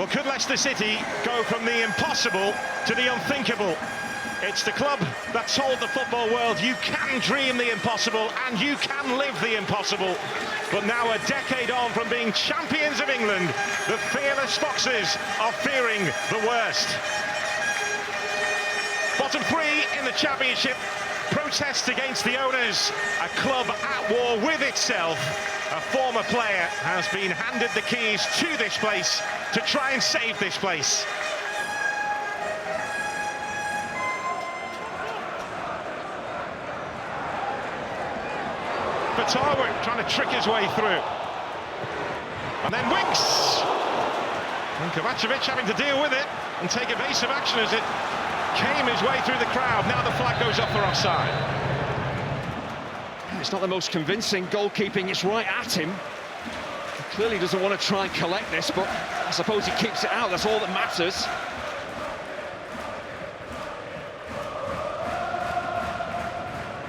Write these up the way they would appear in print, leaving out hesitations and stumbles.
Well, could Leicester City go from the impossible to the unthinkable? It's the club that told the football world you can dream the impossible and you can live the impossible. But now, a decade on from being champions of England, the fearless Foxes are fearing the worst. Bottom three in the Championship, protests against the owners, a club at war with itself. A former player has been handed the keys to this place to try and save this place. Batawa trying to trick his way through. And then Winks! And Kovacevic having to deal with it and take evasive action as it came his way through the crowd. Now the flag goes up for offside. It's not the most convincing goalkeeping, it's right at him. He clearly doesn't want to try and collect this, but I suppose he keeps it out, that's all that matters.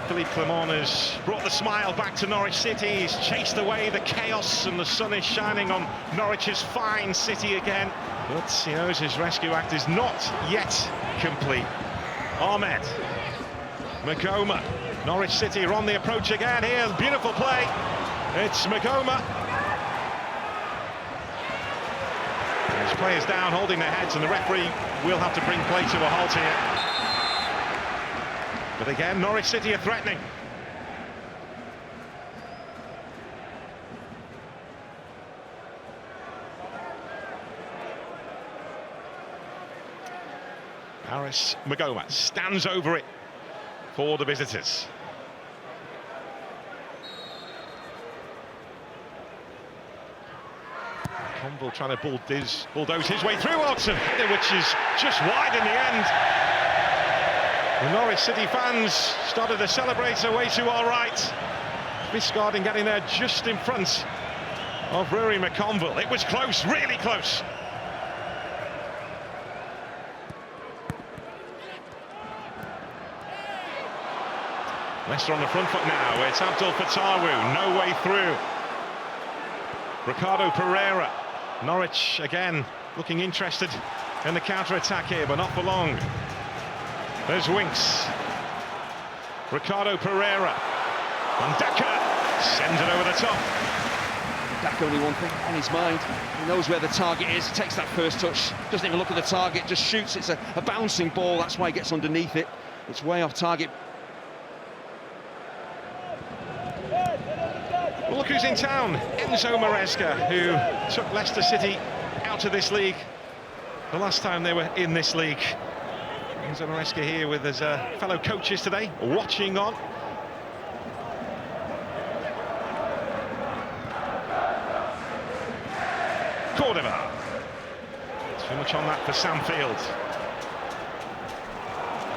Philippe Clement has brought the smile back to Norwich City. He's chased away the chaos and the sun is shining on Norwich's fine city again. But he knows his rescue act is not yet complete. Ahmed, Magoma, Norwich City are on the approach again here. Beautiful play. It's Magoma. His players down, holding their heads, and the referee will have to bring play to a halt here. But again, Norwich City are threatening. Paris Magoma stands over it for the visitors. Conville trying to bulldoze his way through Oxford, which is just wide in the end. The Norwich City fans started to celebrate away to all right. Biscarding getting there just in front of Rory McConville. It was close, really close. Leicester on the front foot now. It's Abdul Fatawu, no way through. Ricardo Pereira. Norwich again looking interested in the counter-attack here, but not for long. There's Winks. Ricardo Pereira. And Daka sends it over the top. Daka only one thing on his mind. He knows where the target is, takes that first touch, doesn't even look at the target, just shoots. It's a bouncing ball, that's why he gets underneath it. It's way off target. Well, look who's in town. Enzo Maresca, who took Leicester City out of this league the last time they were in this league. Enzo Maresca here with his fellow coaches today, watching on. Cordova. Too much on that for Sam Field.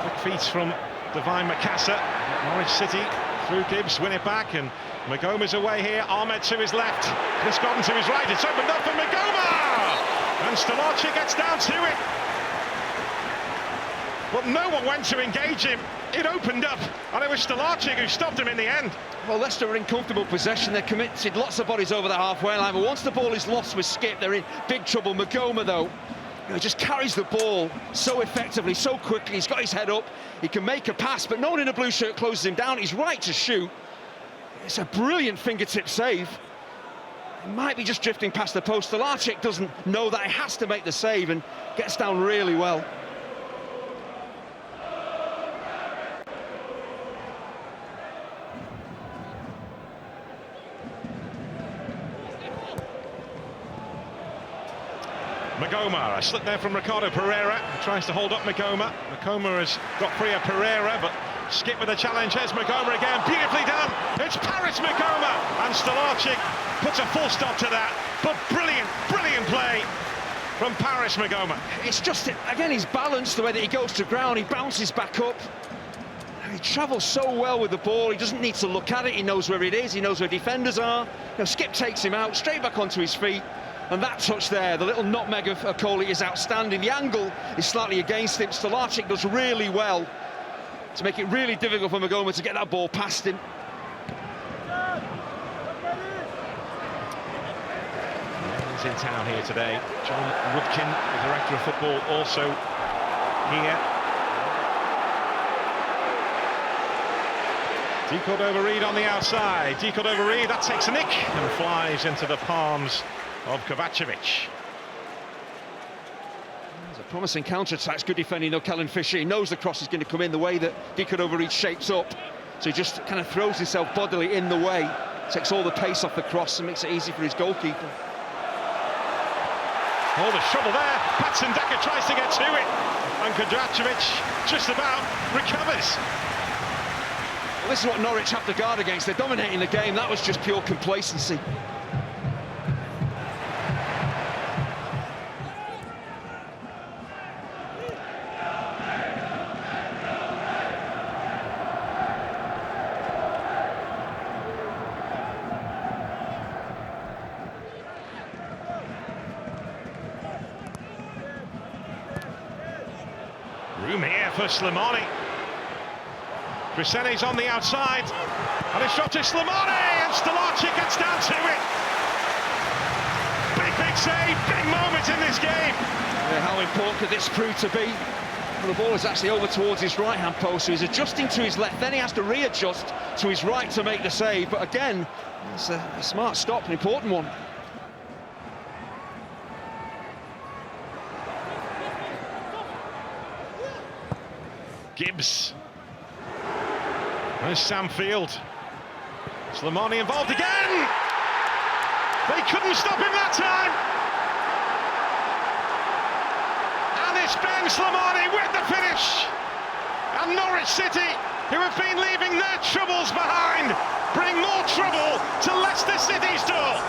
Quick feet from Divine Makassa. Norwich City through Gibbs, win it back, and Magoma's away here. Ahmed to his left, Biscarding to his right. It's opened up for Magoma! And Stalemate gets down to it. But no one went to engage him. It opened up, and it was Stalemate who stopped him in the end. Well, Leicester are in comfortable possession. They're committed lots of bodies over the halfway line, but once the ball is lost with Skip, they're in big trouble. Magoma, though, he just carries the ball so effectively, so quickly. He's got his head up, he can make a pass, but no one in a blue shirt closes him down. He's right to shoot. It's a brilliant fingertip save. He might be just drifting past the post. Stalemate doesn't know that he has to make the save and gets down really well. Magoma, a slip there from Ricardo Pereira, who tries to hold up Magoma. Magoma has got free of Pereira, but Skip with a challenge. Here's Magoma again, beautifully done. It's Paris Magoma, and Stalemate puts a full stop to that. But brilliant, brilliant play from Paris Magoma. It's just, again, he's balanced the way that he goes to ground. He bounces back up. He travels so well with the ball. He doesn't need to look at it. He knows where it is. He knows where defenders are. Skip takes him out, straight back onto his feet. And that touch there, the little nutmeg of Coley, is outstanding. The angle is slightly against him. Stalemate does really well to make it really difficult for Magoma to get that ball past him. is in town here today. John Rudkin, the director of football, also here. Decord-over-Reed on the outside. Decord-over-Reed, that takes a nick and flies into the palms of Kovacevic. It's a promising counter-attack. Good defending, though, Kellen Fisher. He knows the cross is going to come in the way that Decord-over-Reed shapes up. So he just kind of throws himself bodily in the way, takes all the pace off the cross and makes it easy for his goalkeeper. Oh, the trouble there. Patson Decker tries to get to it. And Kovacevic just about recovers. Well, this is what Norwich have to guard against. They're dominating the game. That was just pure complacency. Room here for Stalemate. Brisene's on the outside, and it's shot to Stalemate, and Stalemate gets down to it. Big save, big moment in this game. Yeah, how important could this prove to be? Well, the ball is actually over towards his right-hand post, so he's adjusting to his left, then he has to readjust to his right to make the save, but again, it's a smart stop, an important one. Gibbs. There's Sam Field. Stalemate involved again! They couldn't stop him that time! And it's Ben Stalemate with the finish! And Norwich City, who have been leaving their troubles behind, bring more trouble to Leicester City's door!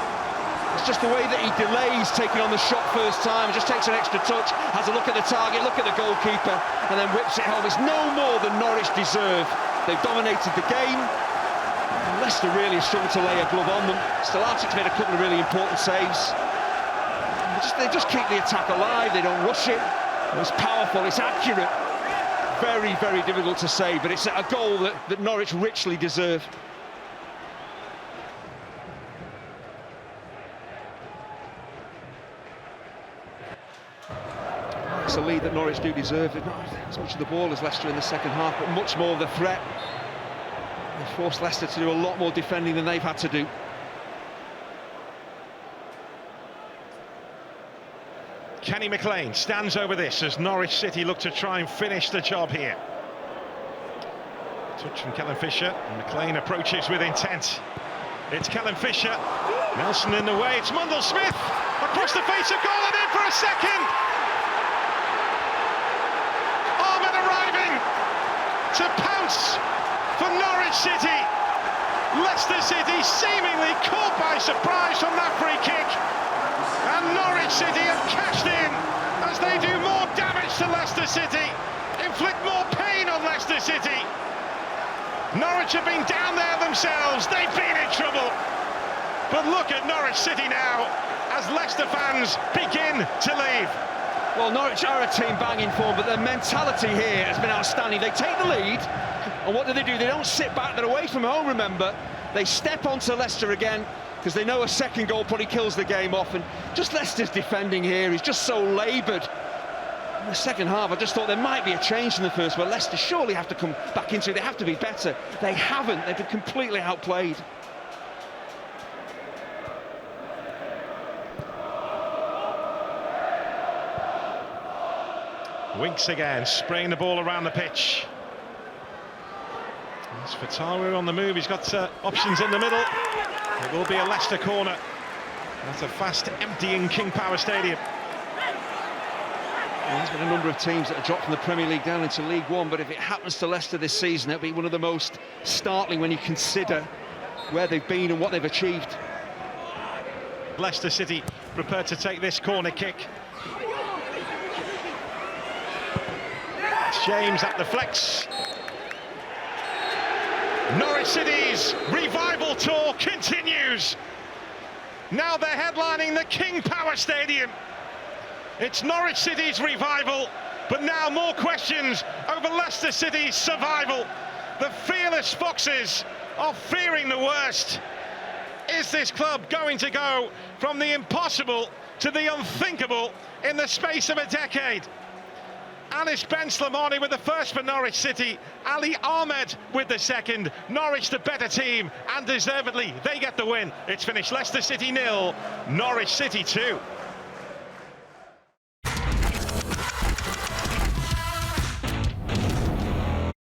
It's just the way that he delays taking on the shot first time, just takes an extra touch, has a look at the target, look at the goalkeeper, and then whips it home. It's no more than Norwich deserve. They've dominated the game. And Leicester really struggled to lay a glove on them. Stalemate made a couple of really important saves. They just keep the attack alive, they don't rush it. It's powerful, it's accurate. Very, very difficult to say, but it's a goal that Norwich richly deserve. It's a lead that Norwich do deserve. Not as much of the ball as Leicester in the second half, but much more of the threat. They forced Leicester to do a lot more defending than they've had to do. Kenny McLean stands over this as Norwich City look to try and finish the job here. Touch from Kellen Fisher, and McLean approaches with intent. It's Kellen Fisher, Nelson in the way, it's Mundell Smith, across the face of goal and in for a second! To pounce for Norwich City. Leicester City seemingly caught by surprise from that free kick, and Norwich City have cashed in as they do more damage to Leicester City, inflict more pain on Leicester City. Norwich have been down there themselves, they've been in trouble, but look at Norwich City now as Leicester fans begin to leave. Well, Norwich are a team banging form, but their mentality here has been outstanding. They take the lead, and what do? They don't sit back, they're away from home, remember. They step onto Leicester again, because they know a second goal probably kills the game off, and just Leicester's defending here is just so laboured. In the second half, I just thought there might be a change from the first, but Leicester surely have to come back into it, they have to be better. They haven't, they've been completely outplayed. Winks again, spraying the ball around the pitch. It's Fatawu on the move, he's got options in the middle. It will be a Leicester corner. That's a fast emptying King Power Stadium. Well, there's been a number of teams that have dropped from the Premier League down into League One, but if it happens to Leicester this season, it'll be one of the most startling when you consider where they've been and what they've achieved. Leicester City prepared to take this corner kick. It's James at the flex. Norwich City's revival tour continues. Now they're headlining the King Power Stadium. It's Norwich City's revival, but now more questions over Leicester City's survival. The fearless Foxes are fearing the worst. Is this club going to go from the impossible to the unthinkable in the space of a decade. Anis Ben Slimani with the first for Norwich City, Ali Ahmed with the second. Norwich the better team, and deservedly they get the win. It's finished Leicester City 0, Norwich City 2.